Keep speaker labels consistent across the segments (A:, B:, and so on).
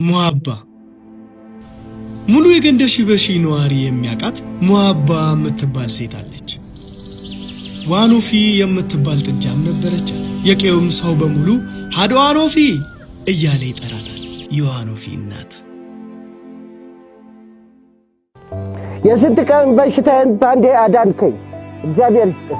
A: ሙአባ ሙሉ የገንደሺ በሺ ነዋሪ የሚያቃት ሙአባ የምትባል ሴት አለች። ዋኖፊ የምትባል ጥጃም ነበረቻት። የቄውም ሰው በሙሉ ሃዶ ዋኖፊ እያለ ይጠራታል። የዋኖፊ እናት
B: የስንት ቀን በሽታዬን ባንዴ አዳንከኝ፣ እግዚአብሔር ይስጥህ።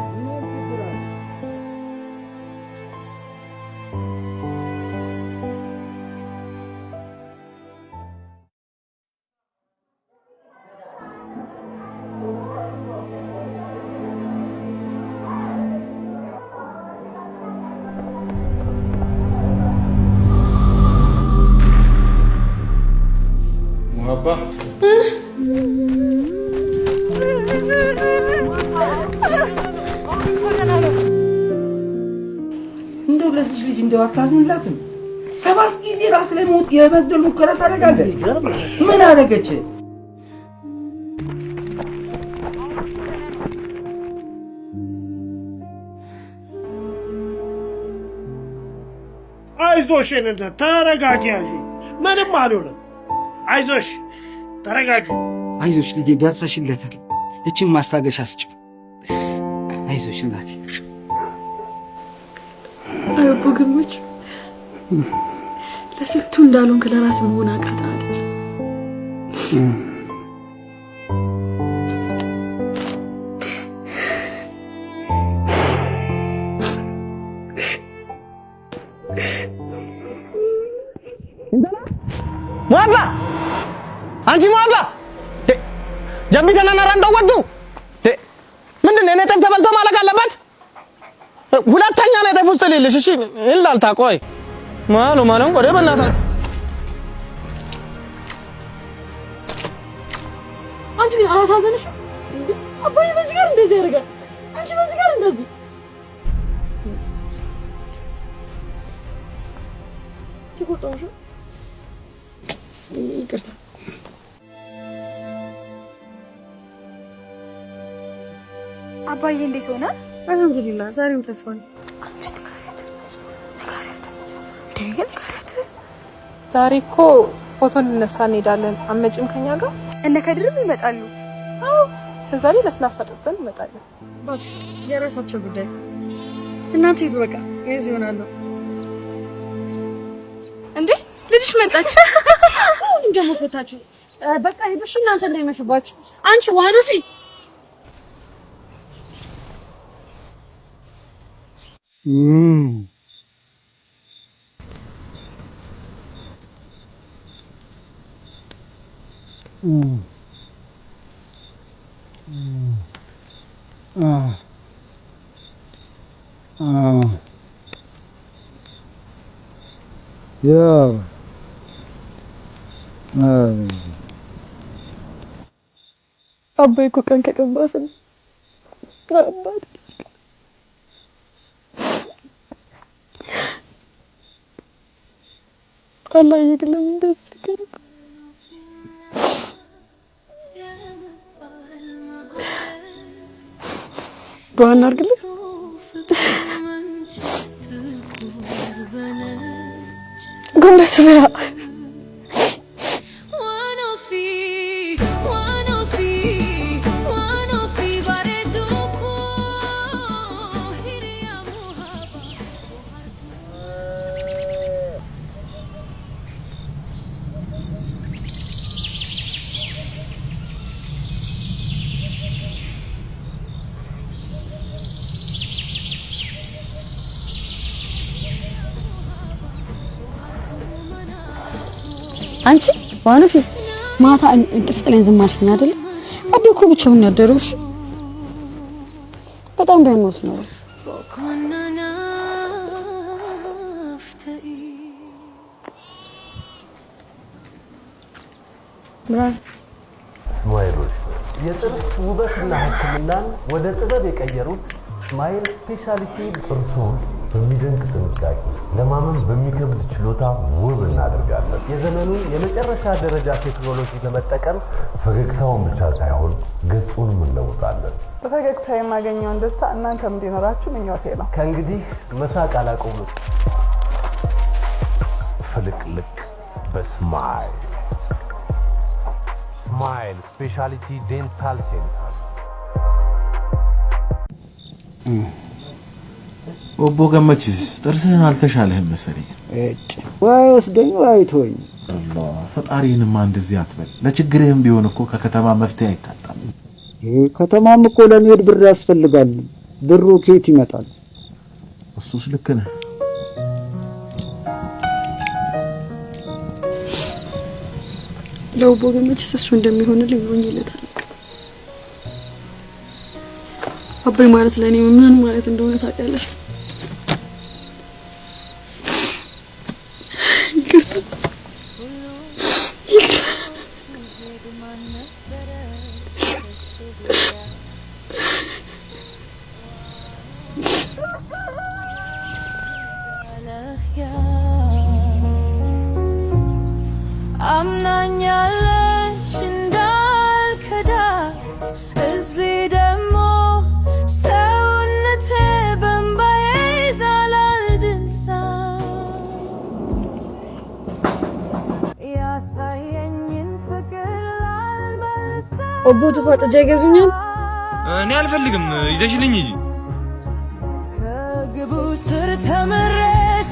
C: ሙአባ
D: እንደው ለዚህ ልጅ እንደው አታዝንላትም? 7 ጊዜ ራስ ላይ ሞት የመግደል ሙከራ ታደርጋለህ። ምን አደረገች?
E: አይዞሽ እንደ ተረጋጊ ያጂ ምንም አልሆነም። አይዞሽ ተረጋጊ።
D: አይዞሽ ልጄ ደርሰሽለታል። እቺን ማስታገሻ ስጭ። አይዞሽ እናቴ።
F: አይቦ ግምች ለስቱ እንዳሉን ከለራስ መሆን አቃታ አይደል?
B: ሙአባ አንቺ ሙአባ ጀቢተና ናራ እንደወጡ ምንድነው? እኔ ጠፍ ተበልቶ ማለቅ አለበት። ሁለተኛ ነው ጠፍ ውስጥ ሌለሽ። እሺ እንላልታ ቆይ ማለም ቆይ በእናታችሁ
F: አንቺ ግን አላሳዘንሽ? አባዬ በዚህ ጋር እንደዚህ ያደርጋል፣ አንቺ በዚህ ጋር እንደዚህ ትቆጣሽ። ይቅርታ
G: አባዬ እንዴት ሆነ?
F: አልሐምዱሊላህ ዛሬም ተፈን።
G: አንቺ ንገረት
H: ዛሬ እኮ ፎቶ ልነሳ እንሄዳለን። አመጭም ከኛ ጋር
G: እነ ከድርም ይመጣሉ።
H: አዎ ከዛ ላይ ለስላሳ ጠጥተን እንመጣለን።
F: ባክሽ የራሳቸው ጉዳይ። እናንተ ሂዱ በቃ እዚህ ሆናለሁ።
G: እንዴ ልጅሽ መጣች።
F: አሁን ደግሞ ፈታችሁ። በቃ ሂዱሽ እናንተ እንዳይመሽባችሁ። አንቺ ዋኖፊ
H: አባዬ እኮ ቀን ከቀን ባሰ። አባቴ አላህ ይግለም እንደዚህ ከረ ዱዓን አድርግልኝ። ጎንበስ በያ
F: አንቺ ዋኖፊ ማታ እንቅልፍ ጥለን ዝም አልሽኝ አይደል? አባዬ እኮ ብቻውን ያደረሽ በጣም ደህንነት ነው። ብራን
I: ስማይሎች የጥርስ ውበትና ሕክምናን ወደ ጥበብ የቀየሩት ስማይል ስፔሻሊቲ ጥርሶን በሚደንቅ ጥንቃቄ ለማመን በሚከብድ ችሎታ ውብ እናደርጋለን። የዘመኑን የመጨረሻ ደረጃ ቴክኖሎጂ በመጠቀም ፈገግታውን ብቻ ሳይሆን ገጹንም እንለውጣለን።
H: በፈገግታ የማገኘውን ደስታ እናንተም እንዲኖራችሁ ምኞቴ ነው።
I: ከእንግዲህ መሳቅ አላቆምም። ፍልቅልቅ በስ ስማይል ስማይል ስፔሻሊቲ ዴንታል ሴንተር
C: ኦቦ ገመችስ ጥርስህን አልተሻለህም መሰለኝ
J: ወይ ወስደኝ ወይ ተወኝ
C: አላህ ፈጣሪንም እንደዚህ አትበል ለችግርህም ቢሆን እኮ ከከተማ መፍትሄ አይታጣም
J: ከተማም እኮ ለመሄድ ብር ያስፈልጋል ብሩ ከየት ይመጣል
C: እሱስ ልክ ነህ
F: ለኦቦ ገመችስ እሱ እንደሚሆንልኝ ሆኜለታል አባይ ማለት ለኔ ምን ማለት እንደሆነ ታውቂያለሽ
K: አምናኛለች እንዳልከዳት እዚህ ደግሞ ሰውነቴ በእምባዬ ይዛላል ድንሳ ያሳየኝን ፍቅር ላልመልሰው
F: ኦቦ ተፋጠጃ ይገዙኛል
B: እኔ አልፈልግም ይዘሽልኝ እንጂ
K: ከግቡ ስር ተመረ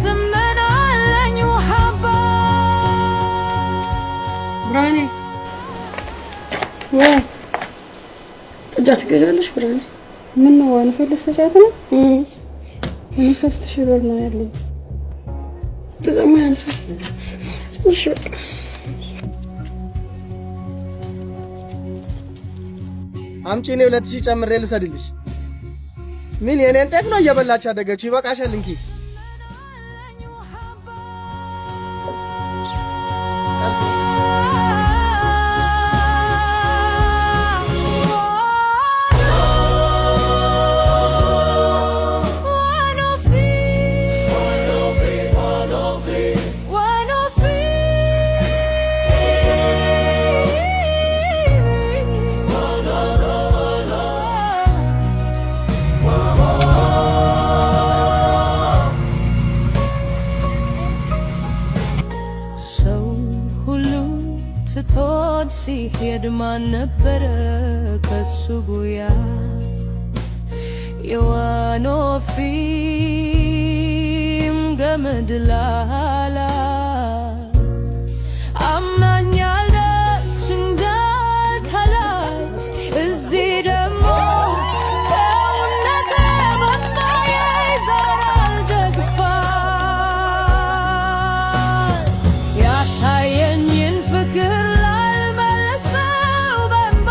K: ስመናለኝ ውሃባ
F: ብራኔ ወይ ጥጃ ትገዣለሽ ብራኔ ምን ነው ዋን ፈለሰሻት ነው እኔ 3000 ብር ነው ያለኝ ተዘማ ያንሳ እሺ
B: አምጪ ነው 2000 ጨምሬ ልሰድልሽ ምን የኔን ጤፍ ነው እየበላች አደገችው ይበቃሻል እንኪ
K: ስትወድ ሲሄድ ማን ነበረ ከሱ ጉያ የዋኖፊም ገመድ ላላ አምናኛለች እንዳልከላት እዚህ ደግሞ ሰውነቴ በእምባዬ ይዘራል ደግፋት ያሳየኝን ፍቅር ላልመልሰው በእምባ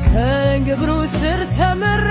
K: ከግብሩ ስር ተምሬ